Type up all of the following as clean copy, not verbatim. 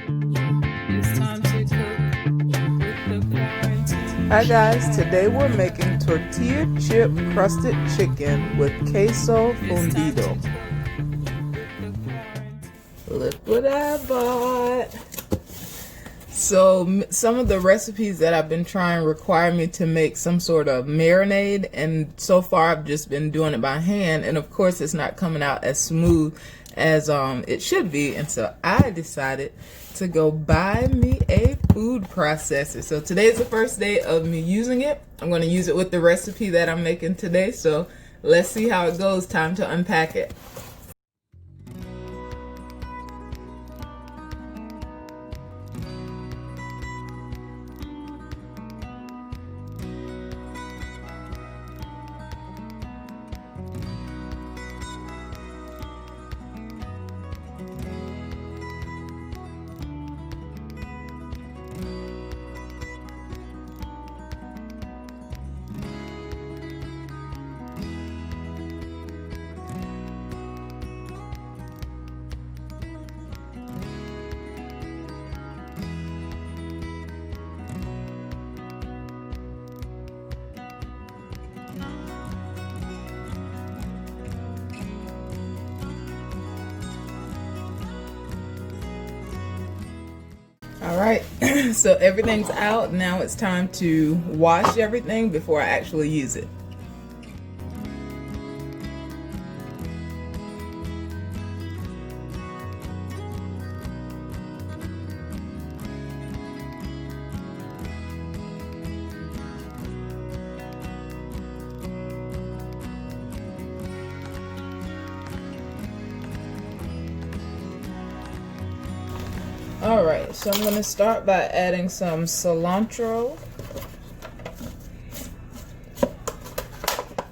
It's time to cook with the quarantine. Hi guys, today we're making tortilla chip crusted chicken with queso fundido. Look what I bought. So some of the recipes that I've been trying require me to make some sort of marinade, and so far I've just been doing it by hand, and of course it's not coming out as smooth as it should be, and so I decided to go buy me a food processor. So today's the first day of me using it. I'm going to use it with the recipe that I'm making today, so let's see how it goes. Time to unpack it. All right, so everything's out. Now it's time to wash everything before I actually use it. Alright, so I'm going to start by adding some cilantro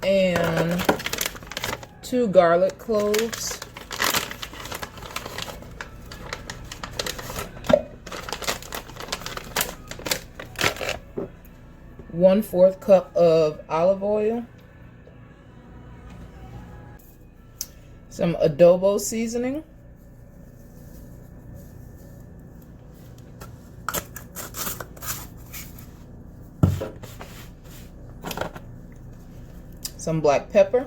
and 2 garlic cloves, one-fourth cup of olive oil, some adobo seasoning, some black pepper,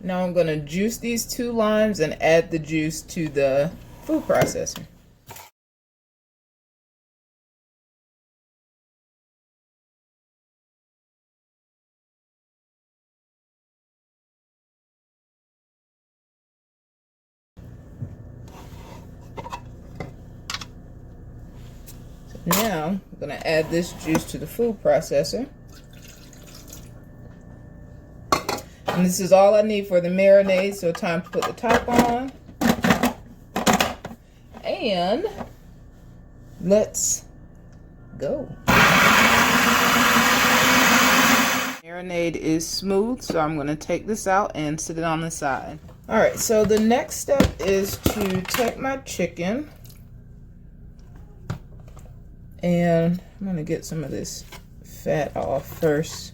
now I'm going to juice these 2 limes and add the juice to the food processor. Now, I'm going to add this juice to the food processor. And this is all I need for the marinade, so time to put the top on. And let's go. Marinade is smooth, so I'm going to take this out and sit it on the side. Alright, so the next step is to take my chicken. And I'm going to get some of this fat off first.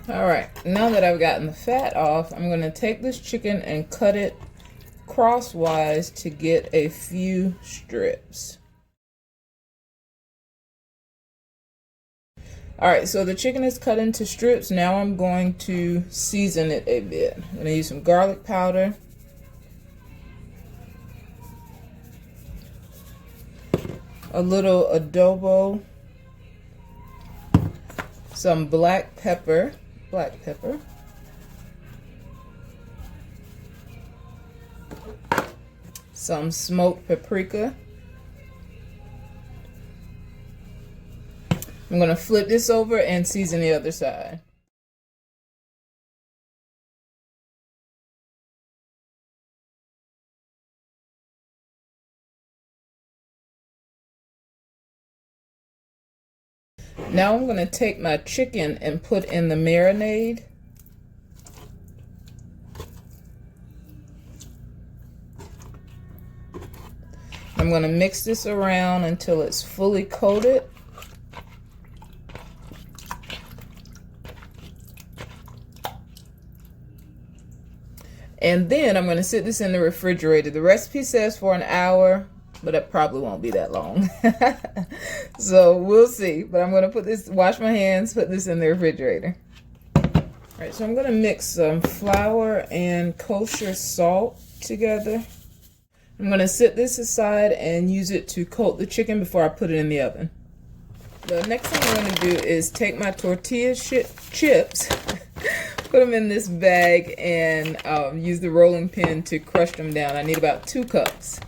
Alright, now that I've gotten the fat off, I'm going to take this chicken and cut it crosswise to get a few strips. Alright, so the chicken is cut into strips. Now I'm going to season it a bit. I'm going to use some garlic powder, a little adobo, some black pepper, some smoked paprika. I'm going to flip this over and season the other side. Now I'm going to take my chicken and put in the marinade. I'm going to mix this around until it's fully coated. And then I'm going to sit this in the refrigerator. The recipe says for an hour, but it probably won't be that long. So we'll see. But I'm going to wash my hands, put this in the refrigerator. All right, so I'm going to mix some flour and kosher salt together. I'm going to sit this aside and use it to coat the chicken before I put it in the oven. The next thing I'm going to do is take my tortilla chips, put them in this bag, and use the rolling pin to crush them down. I need about 2 cups.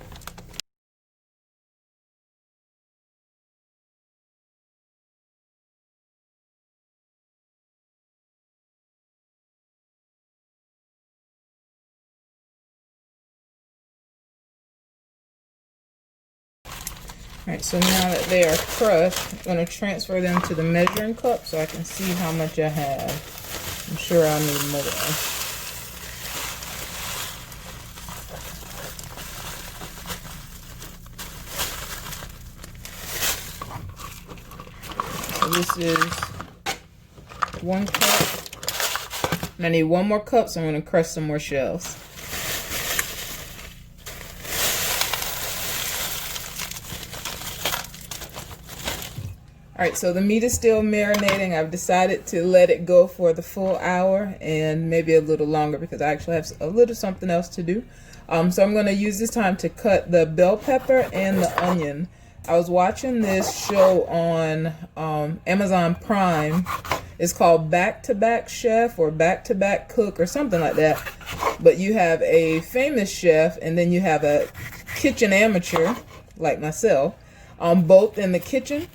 Alright, so now that they are crushed, I'm going to transfer them to the measuring cup so I can see how much I have. I'm sure I'll need more. So this is 1 cup. And I need 1 more cup, so I'm going to crush some more shells. Alright, so the meat is still marinating. I've decided to let it go for the full hour and maybe a little longer because I actually have a little something else to do. So I'm going to use this time to cut the bell pepper and the onion. I was watching this show on Amazon Prime. It's called Back to Back Chef or Back to Back Cook or something like that. But you have a famous chef and then you have a kitchen amateur like myself, both in the kitchen.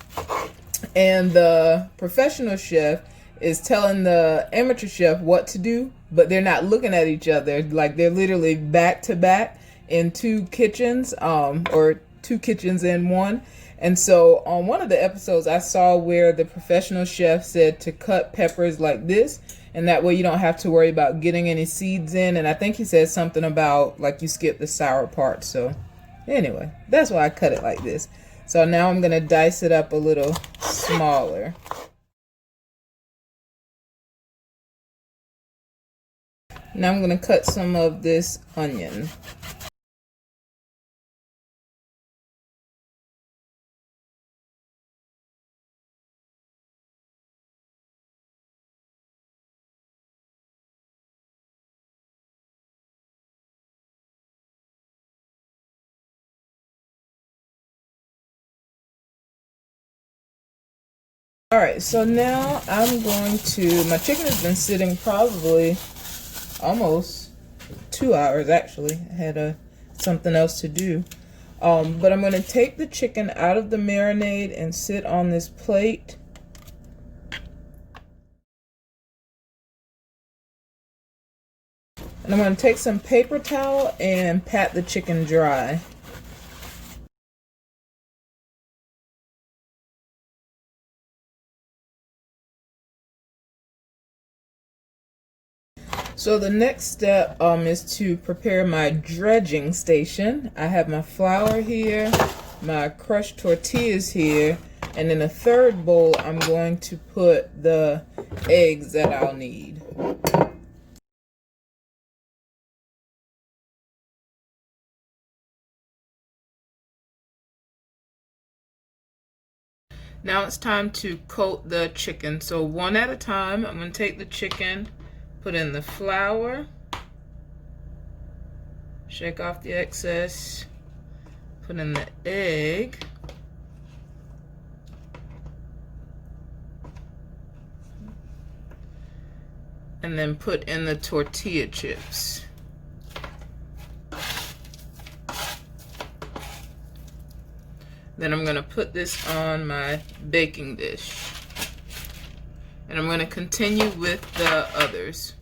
And the professional chef is telling the amateur chef what to do, but they're not looking at each other. Like they're literally back to back in 2 kitchens, or 2 kitchens in one. And so on one of the episodes, I saw where the professional chef said to cut peppers like this, and that way you don't have to worry about getting any seeds in. And I think he said something about like you skip the sour part. So anyway, that's why I cut it like this. So now I'm going to dice it up a little smaller. Now I'm going to cut some of this onion. Alright, so now I'm going to, my chicken has been sitting probably almost 2 hours actually. I had something else to do. But I'm going to take the chicken out of the marinade and sit on this plate. And I'm going to take some paper towel and pat the chicken dry. So the next step is to prepare my dredging station. I have my flour here, my crushed tortillas here, and in a third bowl I'm going to put the eggs that I'll need. Now it's time to coat the chicken. So one at a time, I'm going to take the chicken, put in the flour, shake off the excess, put in the egg, and then put in the tortilla chips. Then I'm going to put this on my baking dish. And I'm going to continue with the others.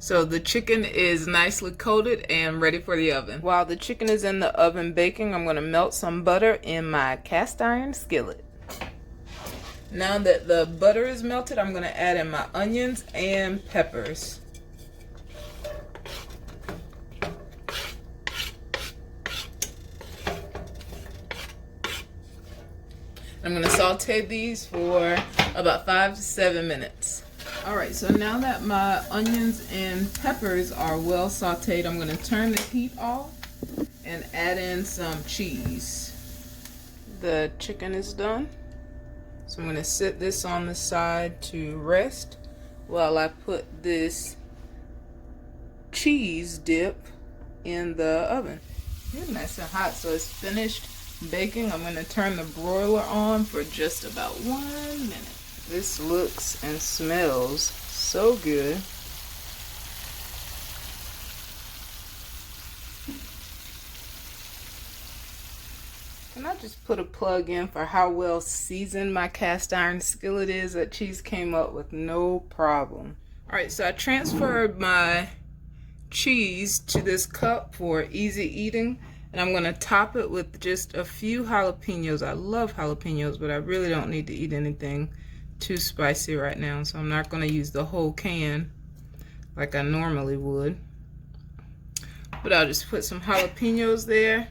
So the chicken is nicely coated and ready for the oven. While the chicken is in the oven baking, I'm going to melt some butter in my cast iron skillet. Now that the butter is melted, I'm going to add in my onions and peppers. I'm going to saute these for about 5 to 7 minutes. Alright, so now that my onions and peppers are well sauteed, I'm going to turn the heat off and add in some cheese. The chicken is done. So I'm going to sit this on the side to rest while I put this cheese dip in the oven. It's nice and hot, so it's finished baking. I'm going to turn the broiler on for just about 1 minute. This looks and smells so good. Can I just put a plug in for how well seasoned my cast iron skillet is? That cheese came up with no problem. Alright, so I transferred my cheese to this cup for easy eating. And I'm going to top it with just a few jalapenos. I love jalapenos, but I really don't need to eat anything too spicy right now. So I'm not going to use the whole can like I normally would. But I'll just put some jalapenos there.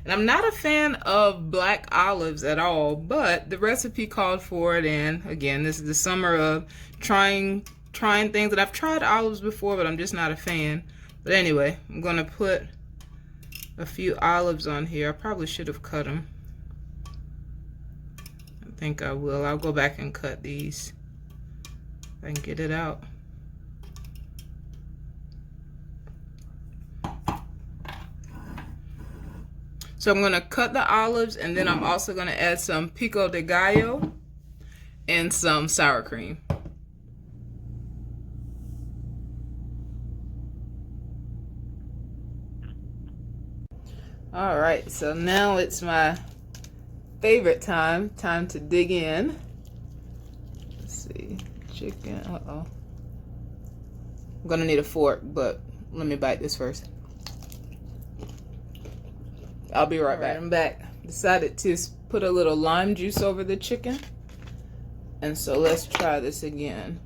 And I'm not a fan of black olives at all, but the recipe called for it. And again, this is the summer of trying things that I've tried olives before, but I'm just not a fan. But anyway, I'm going to put a few olives on here. I probably should have cut them. I think I will. I'll go back and cut these if I can get it out. So I'm going to cut the olives, and then I'm also going to add some pico de gallo and some sour cream. Alright, so now it's my favorite time to dig in. Let's see, chicken, I'm gonna need a fork, but let me bite this first. I'll be right back. I'm back. Decided to put a little lime juice over the chicken. And so let's try this again.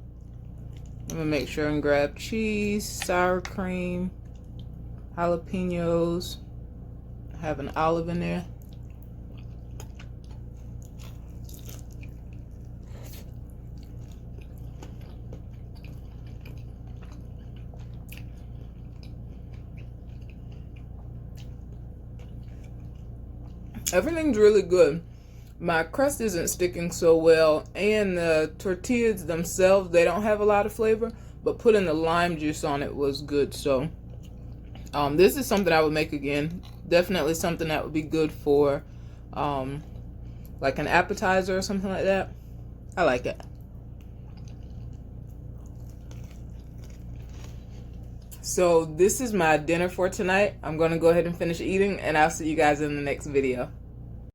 I'm gonna make sure and grab cheese, sour cream, jalapenos. I have an olive in there. Everything's really good. My crust isn't sticking so well, and the tortillas themselves, they don't have a lot of flavor, but putting the lime juice on it was good. So this is something I would make again. Definitely something that would be good for like an appetizer or something like that. I like it. So this is my dinner for tonight. I'm going to go ahead and finish eating, and I'll see you guys in the next video.